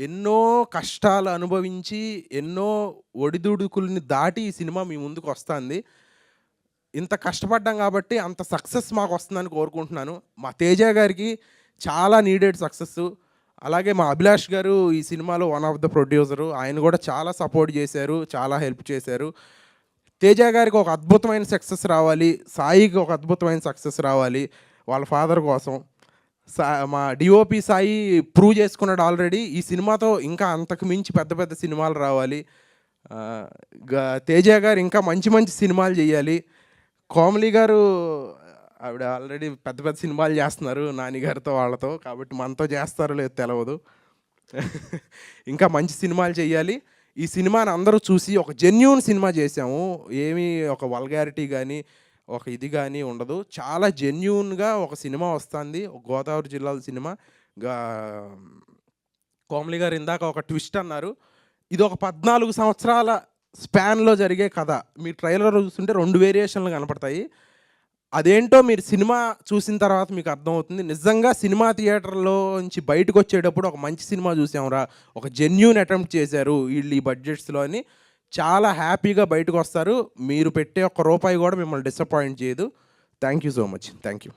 ఎన్నో కష్టాలు అనుభవించి, ఎన్నో ఒడిదుడుకుల్ని దాటి ఈ సినిమా మీ ముందుకొస్తాంది. ఇంత కష్టపడ్డాం కాబట్టి అంత సక్సెస్ మాకొస్తుందని కోరుకుంటున్నాను. మా తేజ గారికి చాలా నీడెడ్ సక్సెస్సు. అలాగే మా అభిలాష్ గారు ఈ సినిమాలో వన్ ఆఫ్ ద ప్రొడ్యూసరు. ఆయన కూడా చాలా సపోర్ట్ చేశారు, చాలా హెల్ప్ చేశారు. తేజ గారికి ఒక అద్భుతమైన సక్సెస్ రావాలి, సాయికి ఒక అద్భుతమైన సక్సెస్ రావాలి వాళ్ళ ఫాదర్ కోసం. మా డిఓపి సాయి ప్రూవ్ చేసుకున్నాడు ఆల్రెడీ. ఈ సినిమాతో ఇంకా అంతకు మించి పెద్ద పెద్ద సినిమాలు రావాలి. తేజ గారు ఇంకా మంచి మంచి సినిమాలు చేయాలి. కోమలి గారు ఆవిడ ఆల్రెడీ పెద్ద పెద్ద సినిమాలు చేస్తున్నారు నానిగారితో వాళ్ళతో, కాబట్టి మనతో చేస్తారో లేదో తెలియదు. ఇంకా మంచి సినిమాలు చేయాలి. ఈ సినిమాని అందరూ చూసి ఒక జెన్యూన్ సినిమా చేసాము. ఏమీ ఒక వల్గారిటీ కానీ ఒక ఇది కానీ ఉండదు. చాలా జెన్యూన్గా ఒక సినిమా వస్తుంది. గోదావరి జిల్లాల సినిమా. కోమలి గారు ఇందాక ఒక ట్విస్ట్ అన్నారు. ఇది ఒక 14 సంవత్సరాల స్పాన్లో జరిగే కథ. మీ ట్రైలర్ చూస్తుంటే 2 వేరియేషన్లు కనపడతాయి. అదేంటో మీరు సినిమా చూసిన తర్వాత మీకు అర్థమవుతుంది. నిజంగా సినిమా థియేటర్లో నుంచి బయటకు వచ్చేటప్పుడు ఒక మంచి సినిమా చూసాంరా, ఒక జెన్యూన్ అటెంప్ట్ చేశారు వీళ్ళు ఈ బడ్జెట్స్లో అని చాలా హ్యాపీగా బయటకు వస్తారు. మీరు పెట్టే ఒక్క రూపాయి కూడా మిమ్మల్ని డిసప్పాయింట్ చేయదు. Thank you so much. Thank you.